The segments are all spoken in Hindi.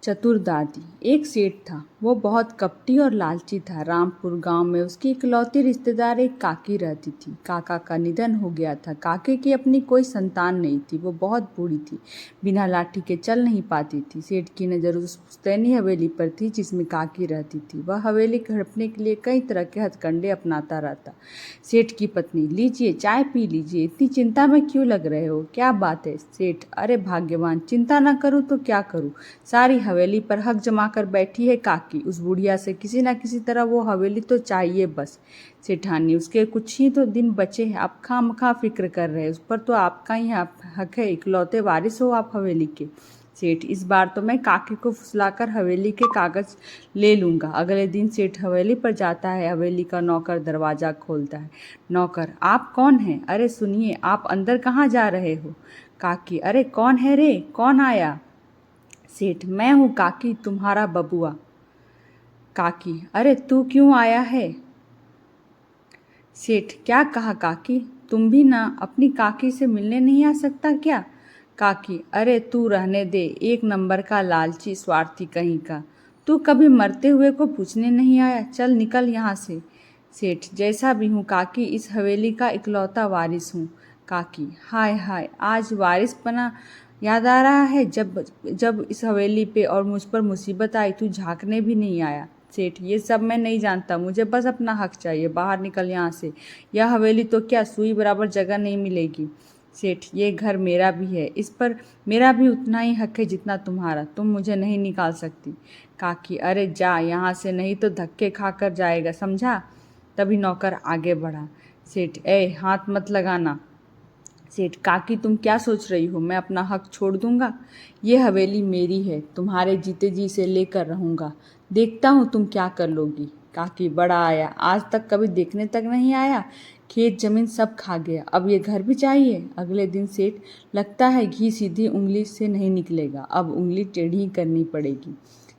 चतुर दादी। एक सेठ था, वो बहुत कपटी और लालची था। रामपुर गांव में उसकी इकलौती रिश्तेदार एक काकी रहती थी। काका का निधन हो गया था। काके की अपनी कोई संतान नहीं थी। वो बहुत बूढ़ी थी, बिना लाठी के चल नहीं पाती थी। सेठ की नज़र उस पुश्तैनी हवेली पर थी जिसमें काकी रहती थी। वह हवेली हड़पने के लिए कई तरह के हथकंडे अपनाता रहता। सेठ की पत्नी, लीजिए चाय पी लीजिए, इतनी चिंता में क्यों लग रहे हो, क्या बात है? सेठ, अरे भाग्यवान, चिंता ना करूँ तो क्या करूँ, सारी हवेली पर हक जमा कर बैठी है काकी। उस बुढ़िया से किसी न किसी तरह वो हवेली तो चाहिए बस। सेठानी, उसके कुछ ही तो दिन बचे हैं, आप खामखा फिक्र कर रहे हैं, उस पर तो आपका ही हक है, इकलौते वारिस हो आप हवेली के। सेठ, इस बार तो मैं काकी को फुसलाकर हवेली के कागज ले लूंगा। अगले दिन सेठ हवेली पर जाता है। हवेली का नौकर दरवाजा खोलता है। नौकर, आप कौन हैं? अरे सुनिए, आप अंदर कहाँ जा रहे हो? काकी, अरे कौन है रे, कौन आया? सेठ, मैं हूँ काकी, तुम्हारा बबुआ। काकी, अरे तू क्यों आया है? सेठ, क्या कहा काकी? तुम भी ना अपनी काकी से मिलने नहीं आ सकता क्या? काकी, अरे तू रहने दे, एक नंबर का लालची स्वार्थी कहीं का। तू कभी मरते हुए को पूछने नहीं आया, चल निकल यहाँ से। सेठ, जैसा भी हूँ काकी, इस हवेली का इकलौता वारिस हूँ। काकी, हाय हाय, आज वारिस पना याद आ रहा है। जब जब इस हवेली पे और मुझ पर मुसीबत आई, तू झांकने भी नहीं आया। सेठ, ये सब मैं नहीं जानता, मुझे बस अपना हक चाहिए, बाहर निकल यहाँ से। यह हवेली तो क्या सुई बराबर जगह नहीं मिलेगी। सेठ, ये घर मेरा भी है, इस पर मेरा भी उतना ही हक है जितना तुम्हारा, तुम मुझे नहीं निकाल सकती। काकी, अरे जा यहाँ से, नहीं तो धक्के खा कर जाएगा, समझा? तभी नौकर आगे बढ़ा। सेठ, ए हाथ मत लगाना। सेठ, काकी तुम क्या सोच रही हो, मैं अपना हक छोड़ दूंगा? ये हवेली मेरी है, तुम्हारे जीते जी से लेकर रहूंगा, देखता हूँ तुम क्या कर लोगी। काकी, बड़ा आया, आज तक कभी देखने तक नहीं आया, खेत जमीन सब खा गया, अब ये घर भी चाहिए। अगले दिन सेठ, लगता है घी सीधी उंगली से नहीं निकलेगा, अब उंगली टेढ़ी करनी पड़ेगी।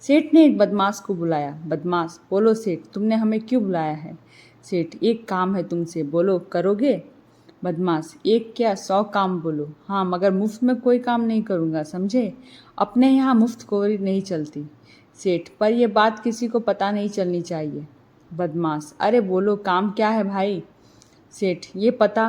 सेठ ने एक बदमाश को बुलाया। बदमाश, बोलो सेठ, तुमने हमें क्यों बुलाया है? सेठ, एक काम है तुमसे, बोलो करोगे? बदमाश, एक क्या 100 काम बोलो। हाँ, मगर मुफ्त में कोई काम नहीं करूँगा, समझे? अपने यहाँ मुफ्त कोई नहीं चलती। सेठ, पर यह बात किसी को पता नहीं चलनी चाहिए। बदमाश, अरे बोलो काम क्या है भाई? सेठ, ये पता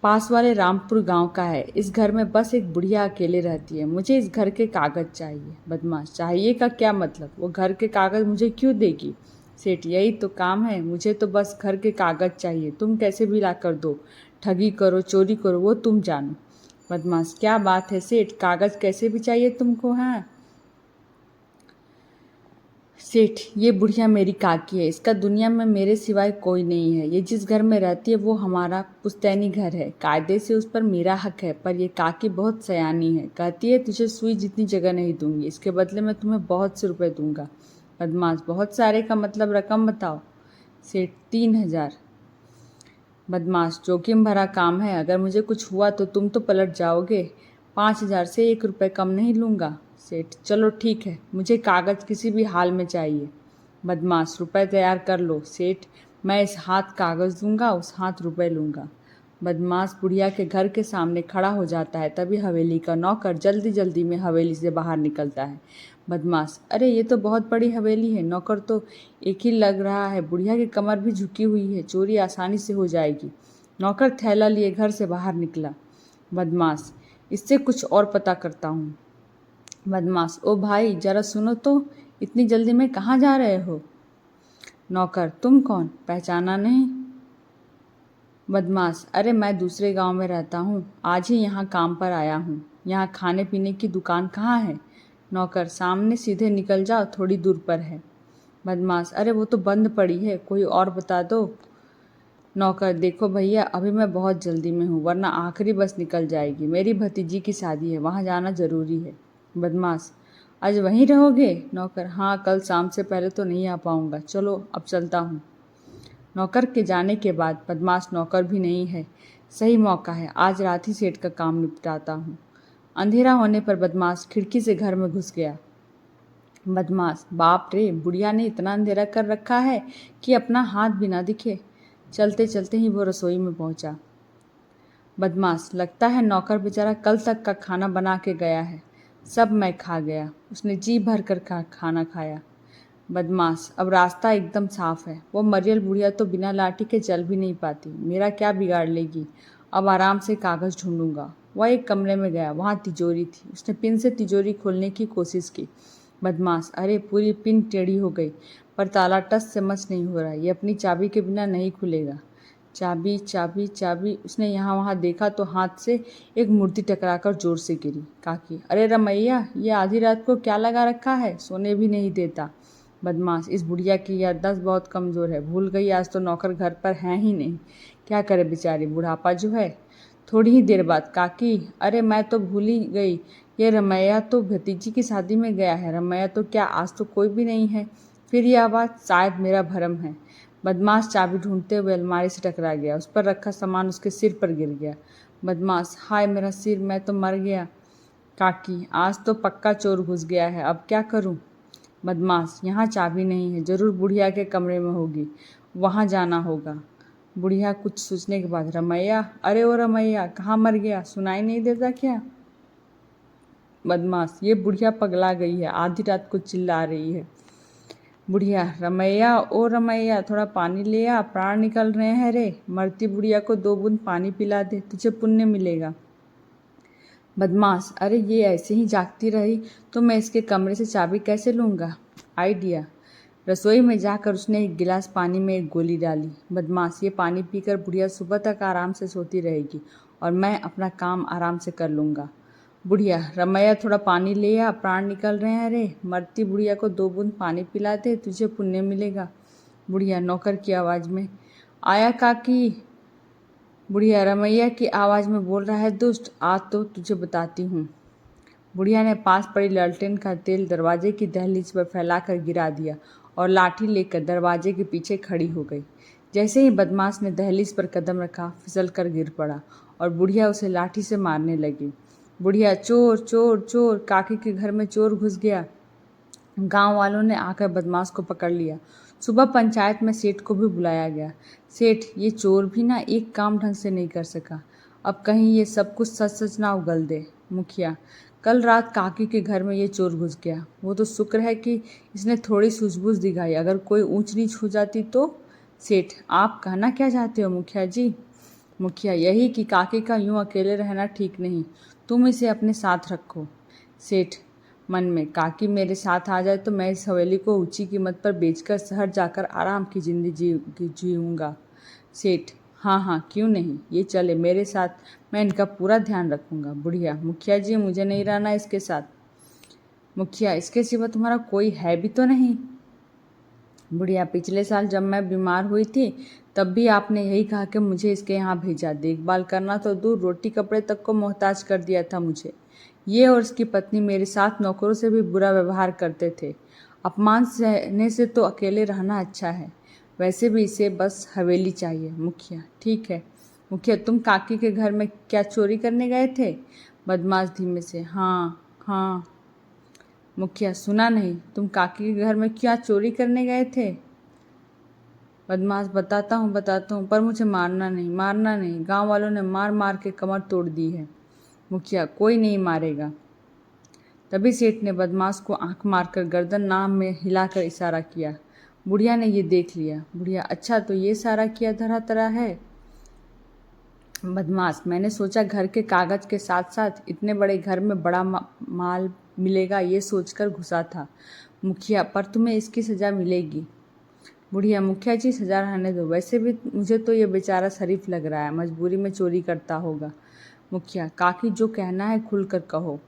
पास वाले रामपुर गांव का है, इस घर में बस एक बुढ़िया अकेले रहती है, मुझे इस घर के कागज चाहिए। बदमाश, चाहिए का क्या मतलब, वो घर के कागज मुझे क्यों देगी? सेठ, यही तो काम है, मुझे तो बस घर के कागज चाहिए, तुम कैसे भी ला कर दो, ठगी करो चोरी करो वो तुम जानो। बदमाश, क्या बात है सेठ, कागज कैसे भी चाहिए तुमको? हाँ सेठ, ये बुढ़िया मेरी काकी है, इसका दुनिया में मेरे सिवाय कोई नहीं है। ये जिस घर में रहती है वो हमारा पुश्तैनी घर है, कायदे से उस पर मेरा हक है, पर ये काकी बहुत सयानी है, कहती है तुझे सुई जितनी जगह नहीं दूंगी, इसके बदले में तुम्हें बहुत से रुपए दूंगा। बदमाश, बहुत सारे का मतलब रकम बताओ। सेठ, 3,000। बदमाश, जोखिम भरा काम है, अगर मुझे कुछ हुआ तो तुम तो पलट जाओगे, 5,000 से 1 रुपये कम नहीं लूँगा। सेठ, चलो ठीक है, मुझे कागज़ किसी भी हाल में चाहिए। बदमाश, रुपए तैयार कर लो। सेठ, मैं इस हाथ कागज़ दूंगा, उस हाथ रुपए लूँगा। बदमाश बुढ़िया के घर के सामने खड़ा हो जाता है। तभी हवेली का नौकर जल्दी जल्दी में हवेली से बाहर निकलता है। बदमाश, अरे ये तो बहुत बड़ी हवेली है, नौकर तो एक ही लग रहा है, बुढ़िया की कमर भी झुकी हुई है, चोरी आसानी से हो जाएगी। नौकर थैला लिए घर से बाहर निकला। बदमाश, इससे कुछ और पता करता हूँ। बदमाश, ओ भाई जरा सुनो तो, इतनी जल्दी में कहाँ जा रहे हो? नौकर, तुम कौन, पहचाना नहीं? बदमाश, अरे मैं दूसरे गांव में रहता हूँ, आज ही यहाँ काम पर आया हूँ, यहाँ खाने पीने की दुकान कहाँ है? नौकर, सामने सीधे निकल जाओ, थोड़ी दूर पर है। बदमाश, अरे वो तो बंद पड़ी है, कोई और बता दो। नौकर, देखो भैया, अभी मैं बहुत जल्दी में हूँ, वरना आखिरी बस निकल जाएगी, मेरी भतीजी की शादी है, वहाँ जाना जरूरी है। बदमाश, आज वहीं रहोगे? नौकर, हाँ, कल शाम से पहले तो नहीं आ पाऊँगा, चलो अब चलता हूँ। नौकर के जाने के बाद बदमाश नौकर भी नहीं है, सही मौका है, आज रात ही सेठ का काम निपटाता हूँ। अंधेरा होने पर बदमाश खिड़की से घर में घुस गया। बदमाश, बाप रे, बुढ़िया ने इतना अंधेरा कर रखा है कि अपना हाथ भी ना दिखे। चलते चलते ही वो रसोई में पहुंचा। बदमाश, लगता है नौकर बेचारा कल तक का खाना बना के गया है, सब मैं खा गया। उसने जी भर कर खाना खाया। बदमाश, अब रास्ता एकदम साफ है। वो मरियल बुढ़िया तो बिना लाठी के चल भी नहीं पाती, मेरा क्या बिगाड़ लेगी। अब आराम से कागज़ ढूंढूंगा। वह एक कमरे में गया, वहाँ तिजोरी थी। उसने पिन से तिजोरी खोलने की कोशिश की। बदमाश, अरे पूरी पिन टेढ़ी हो गई, पर ताला टस से मस नहीं हो रहा। ये अपनी चाबी के बिना नहीं खुलेगा। चाबी चाबी चाबी, उसने यहाँ वहाँ देखा तो हाथ से एक मूर्ति टकराकर जोर से गिरी। काकी, अरे रमैया, ये आधी रात को क्या लगा रखा है, सोने भी नहीं देता। बदमाश, इस बुढ़िया की याददाश्त बहुत कमज़ोर है, भूल गई आज तो नौकर घर पर हैं ही नहीं। क्या करे बेचारी, बुढ़ापा जो है। थोड़ी ही देर बाद, काकी, अरे मैं तो भूल ही गई, ये रमैया तो भतीजी की शादी में गया है। रमैया तो क्या, आज तो कोई भी नहीं है। फिर ये आवाज़, शायद मेरा भरम है। बदमाश चाबी ढूंढते हुए अलमारी से टकरा गया। उस पर रखा सामान उसके सिर पर गिर गया। बदमाश, हाय मेरा सिर, मैं तो मर गया। काकी, आज तो पक्का चोर घुस गया है, अब क्या करूं। बदमाश, यहाँ चाबी नहीं है, जरूर बुढ़िया के कमरे में होगी, वहाँ जाना होगा। बुढ़िया कुछ सोचने के बाद, रमैया, अरे ओ रमैया, कहाँ मर गया, सुनाई नहीं देता क्या। बदमाश, ये बुढ़िया पगला गई है, आधी रात को चिल्ला रही है। बुढ़िया, रमैया ओ रमैया, थोड़ा पानी ले आ, प्राण निकल रहे हैं रे। मरती बुढ़िया को 2 बूंद पानी पिला दे, तुझे पुण्य मिलेगा। बदमाश, अरे ये ऐसे ही जागती रही तो मैं इसके कमरे से चाबी कैसे लूँगा। आइडिया। रसोई में जाकर उसने एक गिलास पानी में एक गोली डाली। बदमाश, ये पानी पीकर बुढ़िया सुबह तक आराम से सोती रहेगी और मैं अपना काम आराम से कर लूँगा। बुढ़िया, रमैया थोड़ा पानी ले आ, प्राण निकल रहे हैं रे। मरती बुढ़िया को 2 बूंद पानी पिला दे, तुझे पुण्य मिलेगा। बुढ़िया नौकर की आवाज़ में, आया काकी। बुढ़िया रमैया की आवाज़ में बोल रहा है, दुष्ट, आज तो तुझे बताती हूँ। बुढ़िया ने पास पड़ी लालटेन का तेल दरवाजे की दहलीज पर फैलाकर गिरा दिया और लाठी लेकर दरवाजे के पीछे खड़ी हो गई। जैसे ही बदमाश ने दहलीज पर कदम रखा, फिसल कर गिर पड़ा और बुढ़िया उसे लाठी से मारने लगी। बुढ़िया, चोर चोर चोर, काकी के घर में चोर घुस गया। गांव वालों ने आकर बदमाश को पकड़ लिया। सुबह पंचायत में सेठ को भी बुलाया गया। सेठ, ये चोर भी ना एक काम ढंग से नहीं कर सका, अब कहीं ये सब कुछ सच सच ना उगल दे। मुखिया, कल रात काकी के घर में ये चोर घुस गया, वो तो शुक्र है कि इसने थोड़ी सूझबूझ दिखाई, अगर कोई ऊंच नीच हो जाती तो। सेठ, आप कहना क्या चाहते हो मुखिया जी। मुखिया, यही कि काकी का यूं अकेले रहना ठीक नहीं, तुम इसे अपने साथ रखो। सेठ मन में, काकी मेरे साथ आ जाए तो मैं इस हवेली को ऊंची कीमत पर बेचकर शहर जाकर आराम की जिंदगी जीऊँगा। सेठ, हाँ हाँ क्यों नहीं, ये चले मेरे साथ, मैं इनका पूरा ध्यान रखूँगा। बुढ़िया, मुखिया जी मुझे नहीं रहना इसके साथ। मुखिया, इसके सिवा तुम्हारा कोई है भी तो नहीं। बुढ़िया, पिछले साल जब मैं बीमार हुई थी तब भी आपने यही कहा कि मुझे इसके यहाँ भेजा, देखभाल करना तो दूर, रोटी कपड़े तक को मोहताज कर दिया था मुझे। ये और इसकी पत्नी मेरे साथ नौकरों से भी बुरा व्यवहार करते थे। अपमान सहने से तो अकेले रहना अच्छा है। वैसे भी इसे बस हवेली चाहिए। मुखिया, ठीक है। मुखिया, तुम काकी के घर में क्या चोरी करने गए थे। बदमाश धीमे से, हाँ हाँ। मुखिया, सुना नहीं, तुम काकी के घर में क्या चोरी करने गए थे। बदमाश, बताता हूँ पर मुझे मारना नहीं, मारना नहीं, गांव वालों ने मार मार के कमर तोड़ दी है। मुखिया, कोई नहीं मारेगा। तभी सेठ ने बदमाश को आंख मारकर गर्दन नाम में हिलाकर इशारा किया। बुढ़िया ने ये देख लिया। बुढ़िया, अच्छा तो ये सारा किया धरा तरा है। बदमाश, मैंने सोचा घर के कागज के साथ साथ इतने बड़े घर में बड़ा माल मिलेगा, ये सोचकर घुसा था। मुखिया, पर तुम्हें इसकी सज़ा मिलेगी। बुढ़िया, मुखिया जी सज़ा रहने दो, वैसे भी मुझे तो ये बेचारा शरीफ लग रहा है, मजबूरी में चोरी करता होगा। मुखिया, काकी जो कहना है खुल कर कहो।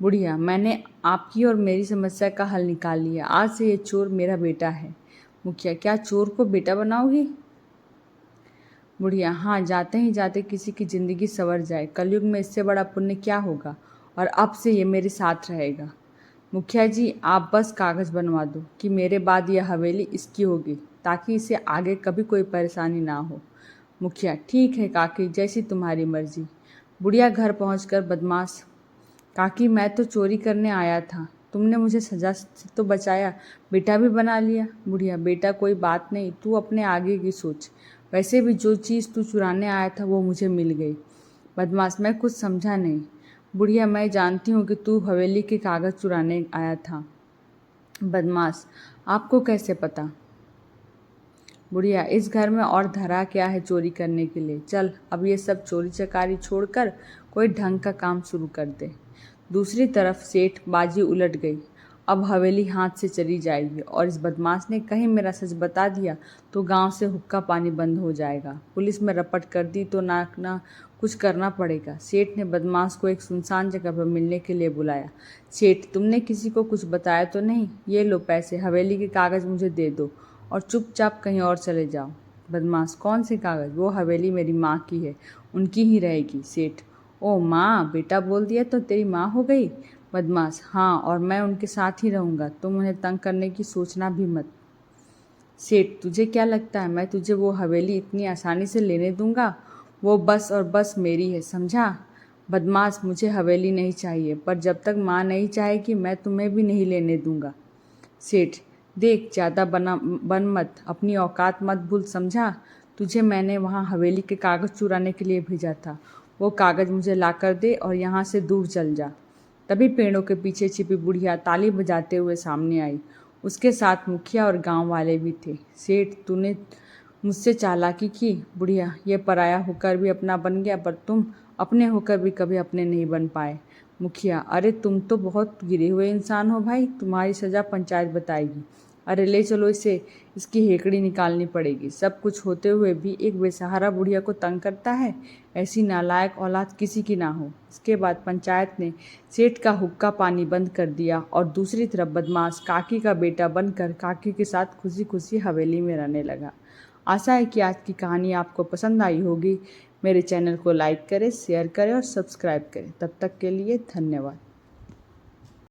बुढ़िया, मैंने आपकी और मेरी समस्या का हल निकाल लिया, आज से ये चोर मेरा बेटा है। मुखिया, क्या चोर को बेटा बनाओगी। बुढ़िया, हाँ, जाते ही जाते किसी की जिंदगी संवर जाए, कलयुग में इससे बड़ा पुण्य क्या होगा, और अब से ये मेरे साथ रहेगा। मुखिया जी, आप बस कागज़ बनवा दो कि मेरे बाद यह हवेली इसकी होगी, ताकि इसे आगे कभी कोई परेशानी ना हो। मुखिया, ठीक है काकी, जैसी तुम्हारी मर्जी। बुढ़िया घर पहुंचकर बदमाश, काकी मैं तो चोरी करने आया था, तुमने मुझे सजा से तो बचाया, बेटा भी बना लिया। बुढ़िया, बेटा कोई बात नहीं, तू अपने आगे की सोच, वैसे भी जो चीज़ तू चुराने आया था वो मुझे मिल गई। बदमाश, मैं कुछ समझा नहीं। बुढ़िया, मैं जानती हूँ कि तू हवेली के कागज़ चुराने आया था। बदमाश, आपको कैसे पता? बुढ़िया, इस घर में और धरा क्या है चोरी करने के लिए? चल अब ये सब चोरी चकारी छोड़कर कोई ढंग का काम शुरू कर दे। दूसरी तरफ सेठ बाजी उलट गई। अब हवेली हाथ से चली जाएगी और इस बदमाश ने कहीं मेरा सच बता दिया तो गांव से हुक्का पानी बंद हो जाएगा। पुलिस में रपट कर दी तो ना कुछ करना पड़ेगा। सेठ ने बदमाश को एक सुनसान जगह पर मिलने के लिए बुलाया। सेठ, तुमने किसी को कुछ बताया तो नहीं? ये लो पैसे, हवेली के कागज़ मुझे दे दो और चुपचाप कहीं और चले जाओ। बदमाश, कौन से कागज़? वो हवेली मेरी माँ की है, उनकी ही रहेगी। सेठ, ओ माँ, बेटा बोल दिया तो तेरी माँ हो गई। बदमाश, हाँ, और मैं उनके साथ ही रहूँगा, तुम उन्हें तंग करने की सोचना भी मत। सेठ, तुझे क्या लगता है मैं तुझे वो हवेली इतनी आसानी से लेने दूंगा? वो बस और बस मेरी है, समझा? बदमाश, मुझे हवेली नहीं चाहिए, पर जब तक माँ नहीं चाहेगी मैं तुम्हें भी नहीं लेने दूंगा। सेठ, देख, ज़्यादा बन मत, अपनी औकात मत भूल, समझा? तुझे मैंने वहाँ हवेली के कागज़ चुराने के लिए भेजा था। वो कागज़ मुझे ला कर दे और यहाँ से दूर चल जा। तभी पेड़ों के पीछे छिपी बुढ़िया ताली बजाते हुए सामने आई। उसके साथ मुखिया और गांव वाले भी थे। सेठ, तूने मुझसे चालाकी की। बुढ़िया, ये पराया होकर भी अपना बन गया, पर तुम अपने होकर भी कभी अपने नहीं बन पाए। मुखिया, अरे तुम तो बहुत गिरे हुए इंसान हो भाई, तुम्हारी सज़ा पंचायत बताएगी। अरे ले चलो इसे, इसकी हेकड़ी निकालनी पड़ेगी। सब कुछ होते हुए भी एक बेसहारा बुढ़िया को तंग करता है। ऐसी नालायक औलाद किसी की ना हो। इसके बाद पंचायत ने सेठ का हुक्का पानी बंद कर दिया और दूसरी तरफ बदमाश काकी का बेटा बनकर काकी के साथ खुशी खुशी हवेली में रहने लगा। आशा है कि आज की कहानी आपको पसंद आई होगी। मेरे चैनल को लाइक करें, शेयर करें और सब्सक्राइब करें। तब तक के लिए धन्यवाद।